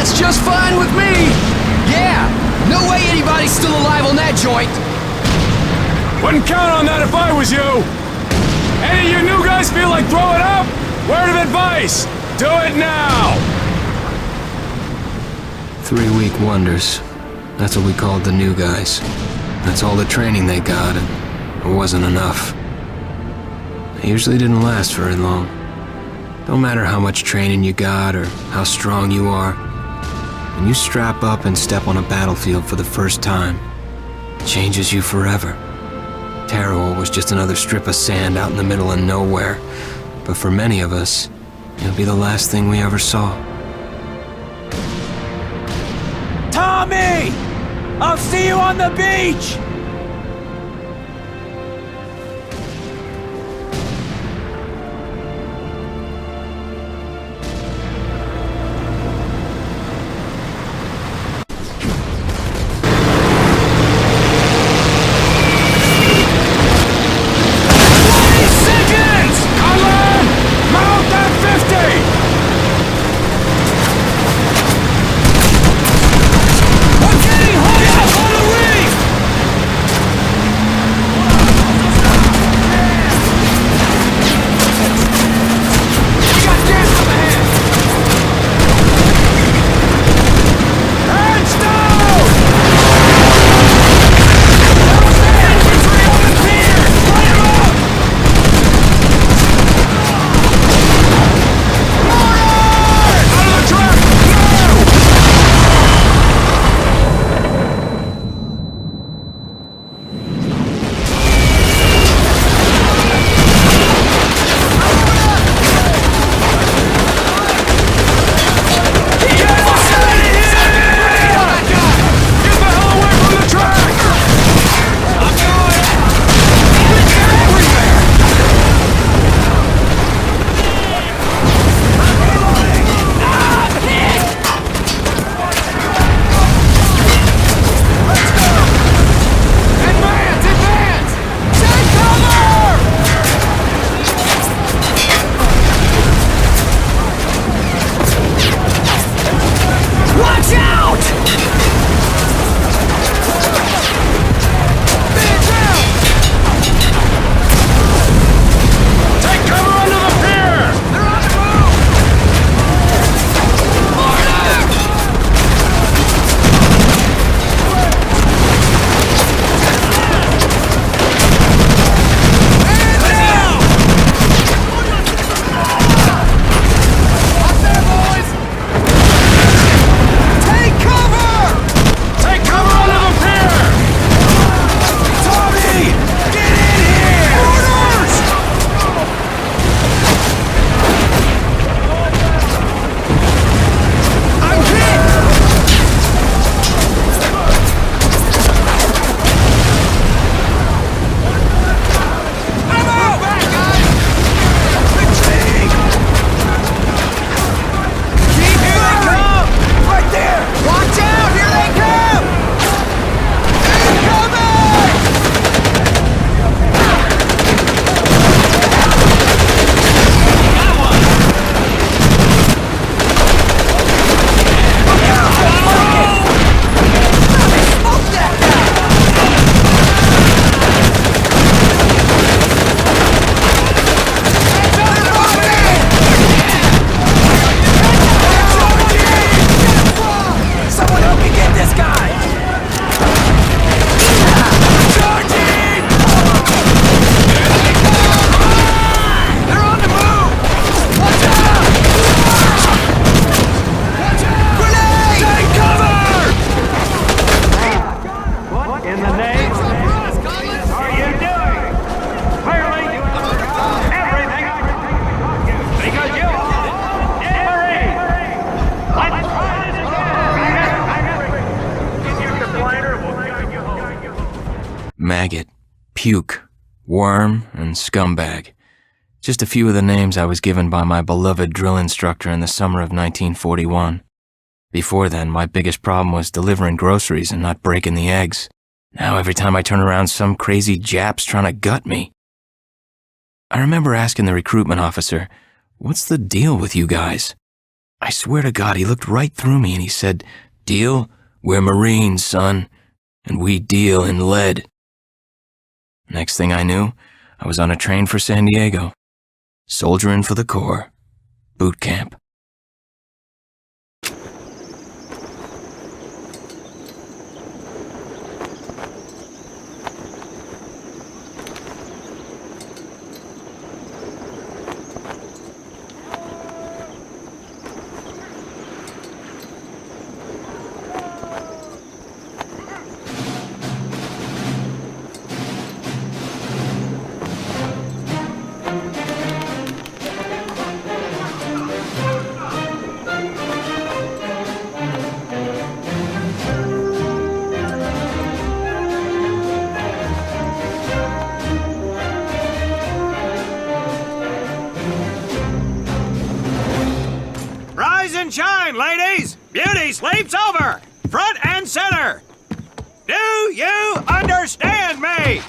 That's just fine with me. Yeah, no way anybody's still alive on that joint. Wouldn't count on that if I was you. Any of you new guys feel like throwing up? Word of advice, do it now. 3-week wonders. That's what we called the new guys. That's all the training they got, and it wasn't enough. It usually didn't last very long. Don't matter how much training you got or how strong you are. When you strap up and step on a battlefield for the first time, it changes you forever. Terror was just another strip of sand out in the middle of nowhere, but for many of us, it'll be the last thing we ever saw. Tommy! I'll see you on the beach! maggot, puke, worm, and scumbag. Just a few of the names I was given by my beloved drill instructor in the summer of 1941. Before then, my biggest problem was delivering groceries and not breaking the eggs. Now every time I turn around, some crazy Jap's trying to gut me. I remember asking the recruitment officer, "What's the deal with you guys?" I swear to God, he looked right through me and he said, "Deal? We're Marines, son, and we deal in lead." Next thing I knew, I was on a train for San Diego, soldiering for the Corps, boot camp. Rise and shine, ladies! Beauty sleeps over! Front and center! Do you understand me?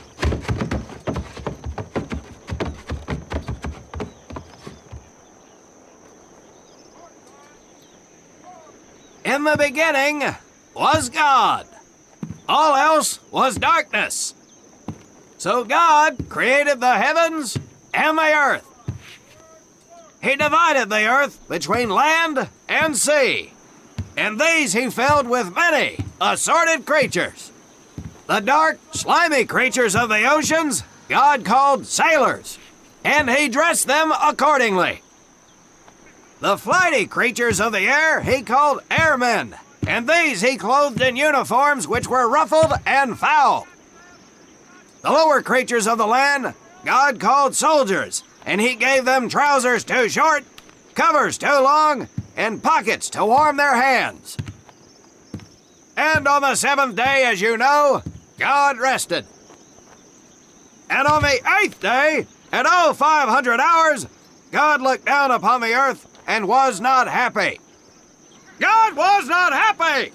In the beginning was God. All else was darkness. So God created the heavens and the earth. He divided the earth between land and sea, and these he filled with many assorted creatures. The dark, slimy creatures of the oceans God called sailors, and he dressed them accordingly. The flighty creatures of the air he called airmen, and these he clothed in uniforms which were ruffled and foul. The lower creatures of the land God called soldiers, and he gave them trousers too short, covers too long, and pockets to warm their hands. And on the seventh day, as you know, God rested. And on the eighth day, at 0500 hours, God looked down upon the earth and was not happy. God was not happy!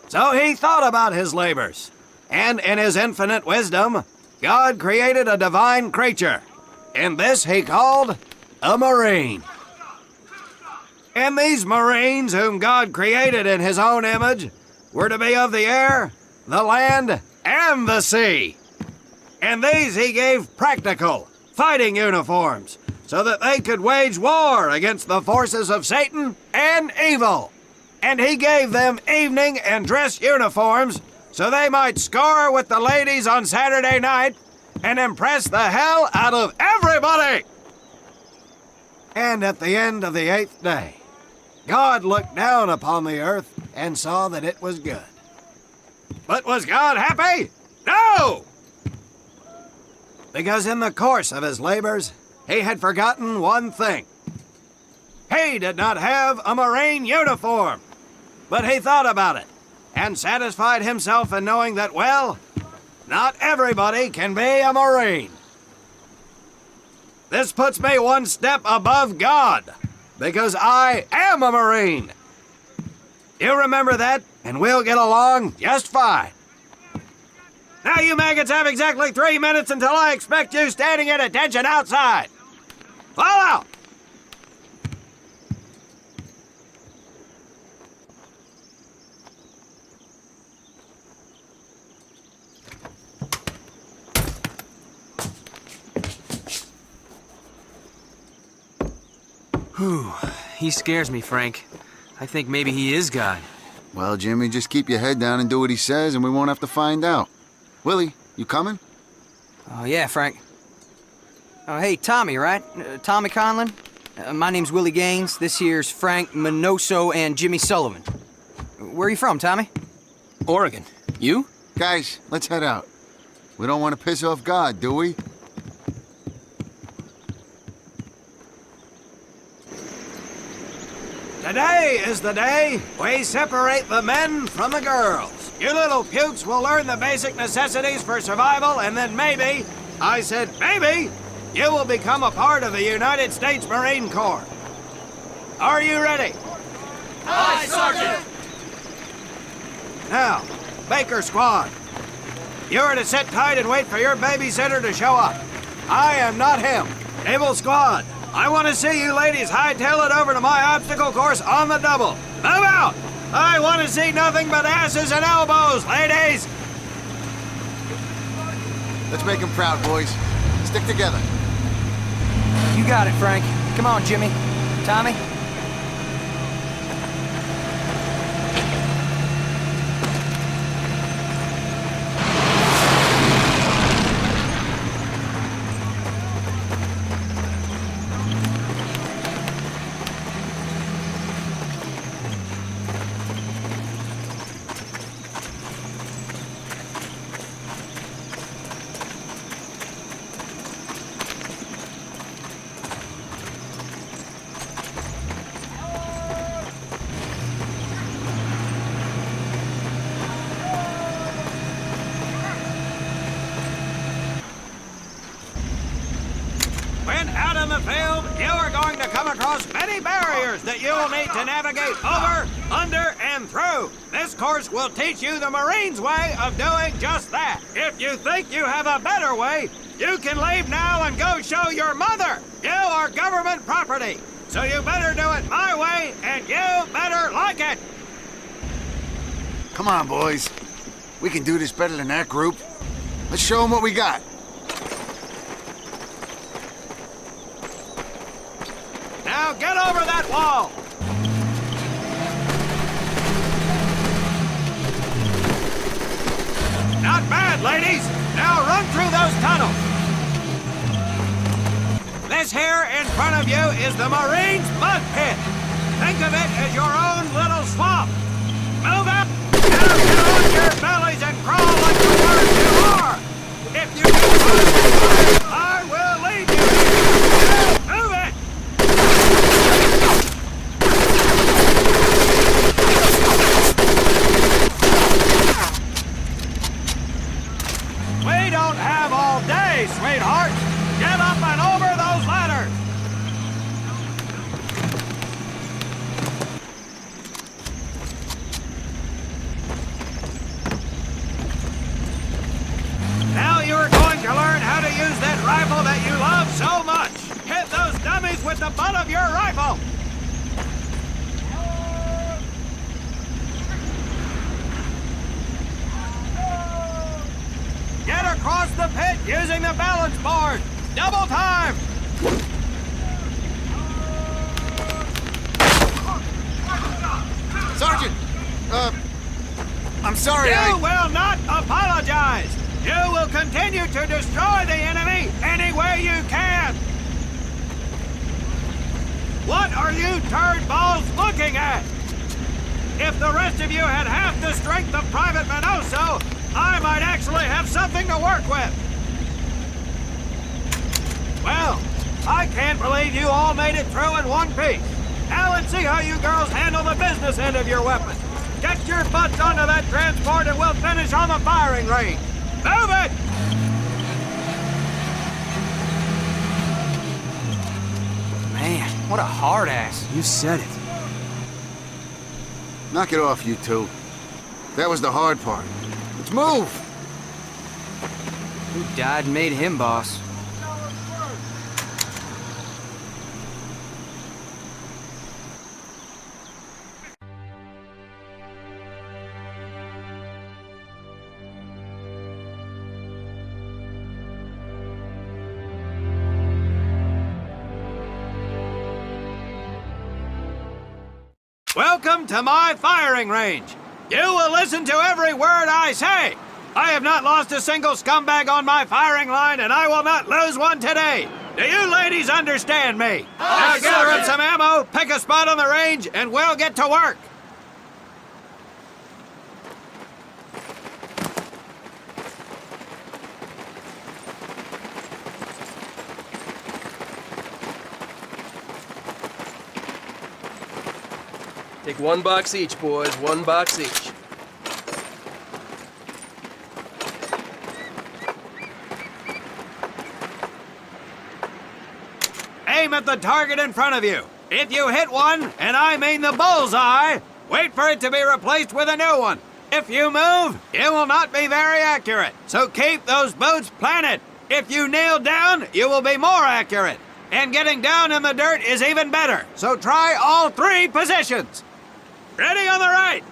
So he thought about his labors, and in his infinite wisdom, God created a divine creature, and this he called a Marine. And these Marines, whom God created in his own image, were to be of the air, the land, and the sea. And these he gave practical, fighting uniforms, so that they could wage war against the forces of Satan and evil. And he gave them evening and dress uniforms, so they might score with the ladies on Saturday night and impress the hell out of everybody. And at the end of the eighth day, God looked down upon the earth and saw that it was good. But was God happy? No! Because in the course of his labors, he had forgotten one thing. He did not have a Marine uniform, but he thought about it and satisfied himself in knowing that, well, not everybody can be a Marine. This puts me one step above God, because I am a Marine. You remember that, and we'll get along just fine. Now you maggots have exactly 3 minutes until I expect you standing at attention outside. Fall out! Whew, he scares me, Frank. I think maybe he is God. Well, Jimmy, just keep your head down and do what he says, and we won't have to find out. Willie, you coming? Oh, yeah, Frank. Oh, hey, Tommy, right? Tommy Conlon? My name's Willie Gaines. This here's Frank Minoso and Jimmy Sullivan. Where are you from, Tommy? Oregon. You? Guys, let's head out. We don't want to piss off God, do we? Today is the day we separate the men from the girls. You little pukes will learn the basic necessities for survival, and then maybe, I said maybe, you will become a part of the United States Marine Corps. Are you ready? Aye, Sergeant! Now, Baker Squad, you are to sit tight and wait for your babysitter to show up. I am not him. Naval Squad, I want to see you ladies hightail it over to my obstacle course on the double. Move out! I want to see nothing but asses and elbows, ladies! Let's make him proud, boys. Stick together. You got it, Frank. Come on, Jimmy. Tommy? When out in the field, you are going to come across many barriers that you will need to navigate over, under, and through. This course will teach you the Marines' way of doing just that. If you think you have a better way, you can leave now and go show your mother. You are government property, so you better do it my way, and you better like it. Come on, boys. We can do this better than that group. Let's show them what we got. Now get over that wall! Not bad, ladies! Now run through those tunnels! This here in front of you is the Marines' mud pit. Think of it as your own little swamp. Move up! Now get on your bellies and crawl like the birds you are! If you can I will lead you here! Now move it! We don't have all day, sweetheart. Get up and over those ladders. Now you're going to learn how to use that rifle that you love so much. Hit those dummies with the butt of your rifle. Get across the pit using the balance board. Double time. Sergeant! I'm sorry, You will not apologize. You will continue to destroy the enemy any way you can. What are you turd balls looking at? If the rest of you had half the strength of Private Minoso, I might actually have something to work with. Well, I can't believe you all made it through in one piece. Now let's see how you girls handle the business end of your weapon. Get your butts onto that transport and we'll finish on the firing range. Move it! Man, what a hard ass. You said it. Knock it off, you two. That was the hard part. Let's move! Who died and made him boss? Welcome to my firing range. You will listen to every word I say. I have not lost a single scumbag on my firing line, and I will not lose one today. Do you ladies understand me? Now gather up some ammo, pick a spot on the range, and we'll get to work. Take one box each, boys. One box each. Aim at the target in front of you. If you hit one, and I mean the bullseye, wait for it to be replaced with a new one. If you move, it will not be very accurate. So keep those boots planted. If you kneel down, you will be more accurate. And getting down in the dirt is even better. So try all 3 positions. Ready on the right.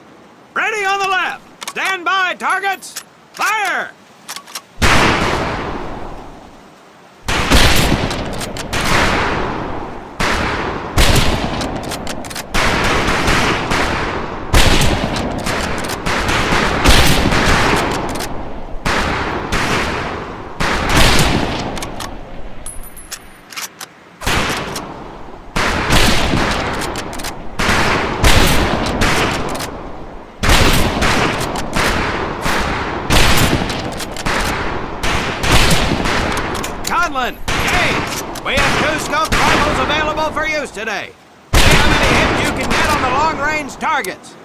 Ready on the left. Stand by, targets. Fire! Conlon, Gaines, we have 2 scope rifles available for use today. See how many hits you can get on the long-range targets.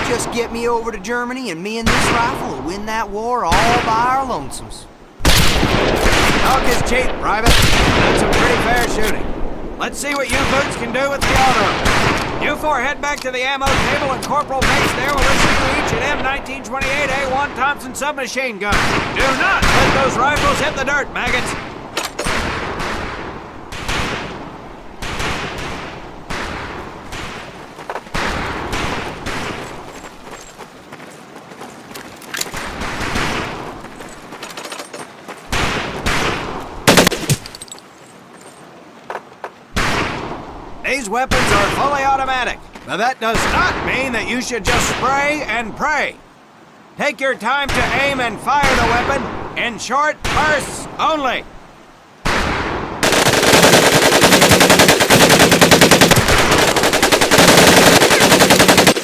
Just get me over to Germany and me and this rifle will win that war all by our lonesomes. Talk is cheap, Private. That's some pretty fair shooting. Let's see what you boots can do with the auto. You 4 head back to the ammo table and Corporal Bates there will issue you each an M1928A1 Thompson submachine gun. Do not let those rifles hit the dirt, maggots. These weapons are fully automatic, but that does not mean that you should just spray and pray. Take your time to aim and fire the weapon in short bursts only.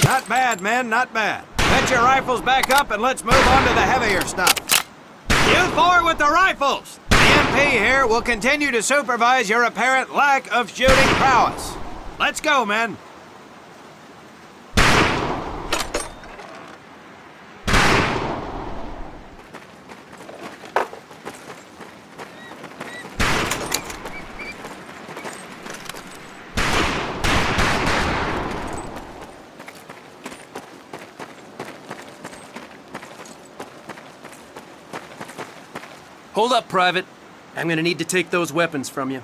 Not bad, men, not bad. Set your rifles back up and let's move on to the heavier stuff. You 4 with the rifles! The MP here will continue to supervise your apparent lack of shooting prowess. Let's go, men. Hold up, Private. I'm gonna need to take those weapons from you.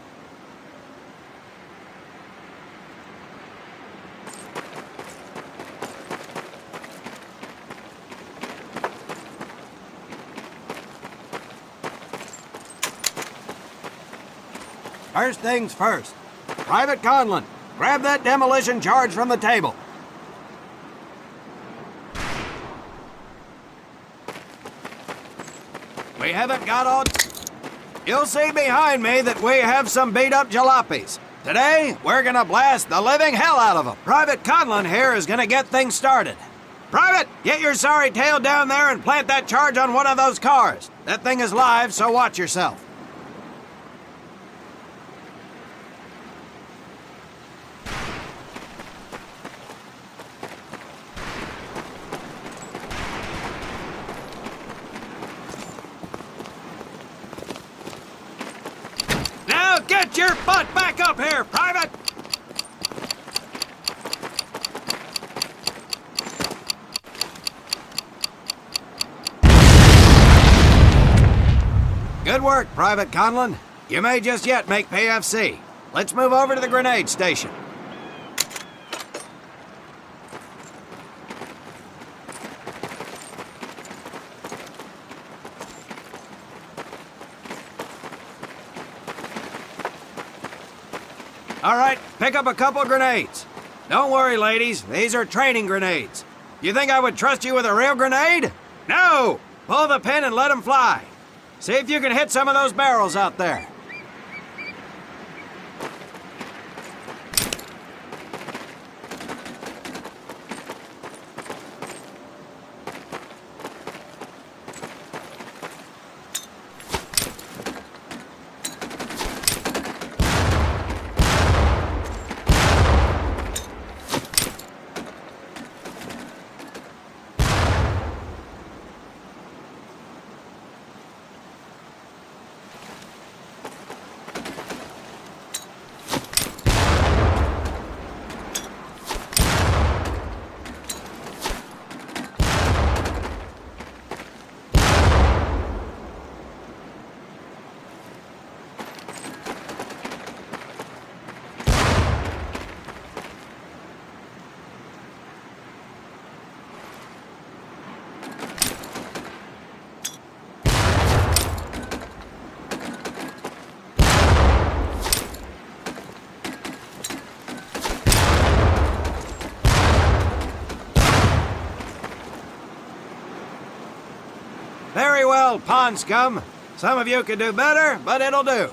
First things first. Private Conlon, grab that demolition charge from the table. We haven't got all... You'll see behind me that we have some beat-up jalopies. Today, we're gonna blast the living hell out of them. Private Conlon here is gonna get things started. Private, get your sorry tail down there and plant that charge on one of those cars. That thing is live, so watch yourself. Now get your butt back up here, Private! Good work, Private Conlon. You may just yet make PFC. Let's move over to the grenade station. All right, pick up a couple grenades. Don't worry, ladies. These are training grenades. You think I would trust you with a real grenade? No! Pull the pin and let them fly. See if you can hit some of those barrels out there. Very well, pond scum. Some of you could do better, but it'll do.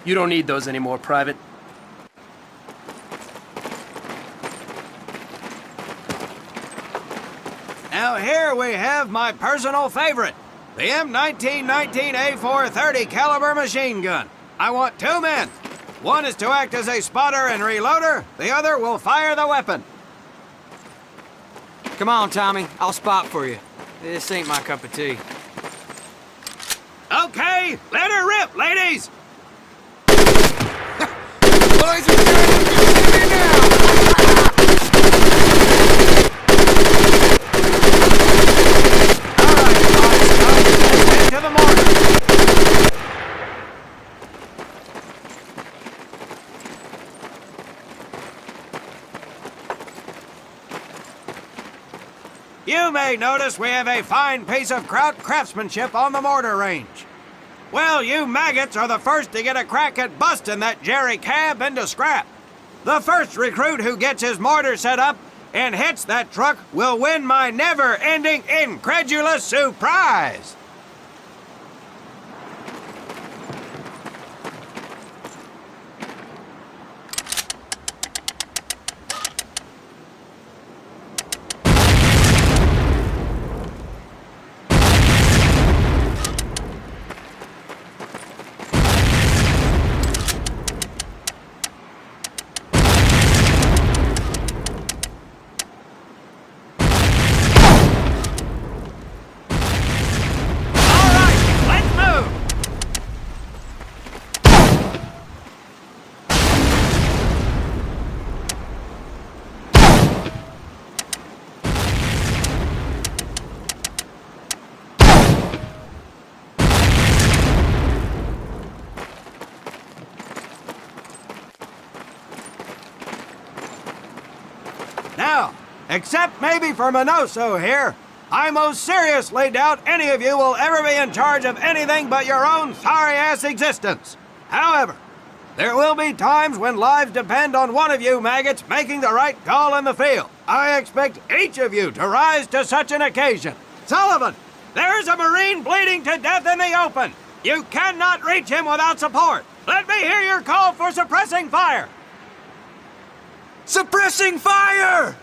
You don't need those anymore, Private. Now here we have my personal favorite, the M1919A4 caliber machine gun. I want 2 men. One is to act as a spotter and reloader. The other will fire the weapon. Come on, Tommy. I'll spot for you. This ain't my cup of tea. Okay, let her rip, ladies! Boys, we're doing it now! All right, pond scum, let's get to the mortar. You may notice we have a fine piece of kraut craftsmanship on the mortar range. Well, you maggots are the first to get a crack at busting that Jerry cab into scrap. The first recruit who gets his mortar set up and hits that truck will win my never-ending incredulous surprise. Now, except maybe for Minoso here, I most seriously doubt any of you will ever be in charge of anything but your own sorry-ass existence. However, there will be times when lives depend on one of you maggots making the right call in the field. I expect each of you to rise to such an occasion. Sullivan, there's a Marine bleeding to death in the open. You cannot reach him without support. Let me hear your call for suppressing fire. Suppressing fire!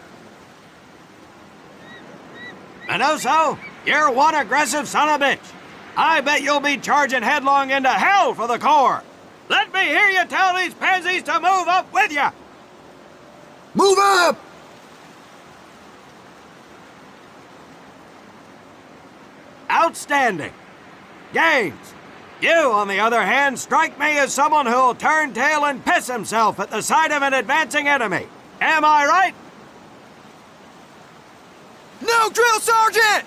Minoso, you're one aggressive son of a bitch. I bet you'll be charging headlong into hell for the Corps. Let me hear you tell these pansies to move up with you. Move up! Outstanding. Gaines, you, on the other hand, strike me as someone who'll turn tail and piss himself at the sight of an advancing enemy. Am I right? No, drill sergeant!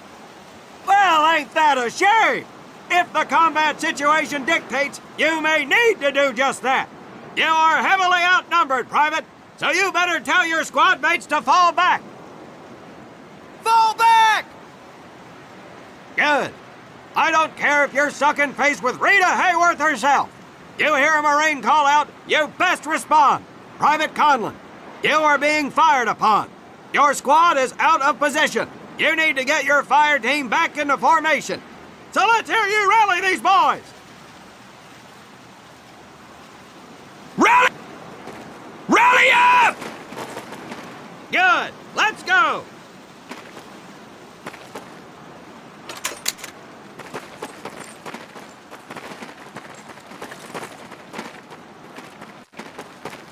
Well, ain't that a shame? If the combat situation dictates, you may need to do just that. You are heavily outnumbered, Private, so you better tell your squad mates to fall back. Fall back! Good. I don't care if you're sucking face with Rita Hayworth herself. You hear a Marine call out, you best respond. Private Conlon, you are being fired upon. Your squad is out of position. You need to get your fire team back into formation. So let's hear you rally these boys. Rally! Rally up! Good. Let's go.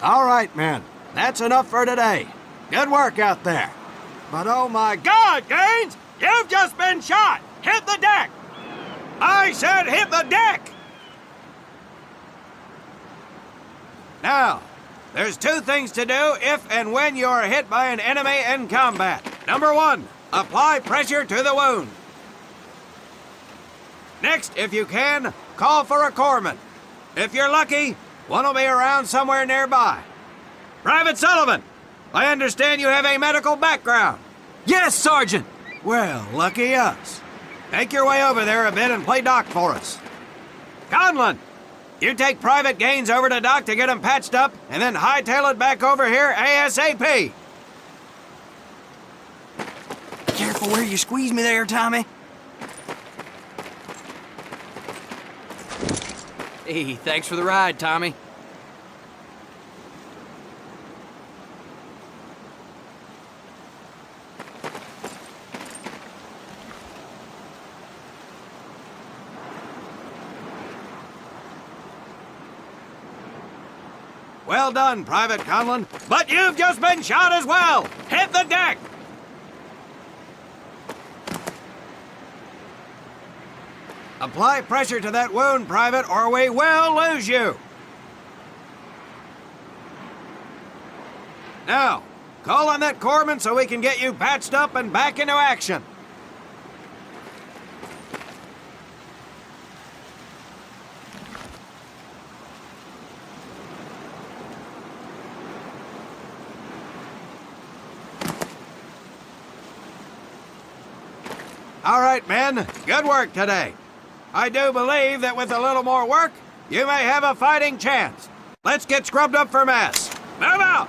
All right, men. That's enough for today. Good work out there. But oh my God, Gaines! You've just been shot! Hit the deck! I said hit the deck! Now, there's two things to do if and when you are hit by an enemy in combat. Number one, apply pressure to the wound. Next, if you can, call for a corpsman. If you're lucky, one will be around somewhere nearby. Private Sullivan, I understand you have a medical background. Yes, Sergeant! Well, lucky us. Make your way over there a bit and play doc for us. Conlon, you take Private Gaines over to doc to get him patched up, and then hightail it back over here ASAP. Careful where you squeeze me there, Tommy. Hey, thanks for the ride, Tommy. Well done, Private Conlon, but you've just been shot as well. Hit the deck. Apply pressure to that wound, Private, or we will lose you. Now, call on that corpsman so we can get you patched up and back into action. All right, men. Good work today. I do believe that with a little more work, you may have a fighting chance. Let's get scrubbed up for mass. Move out!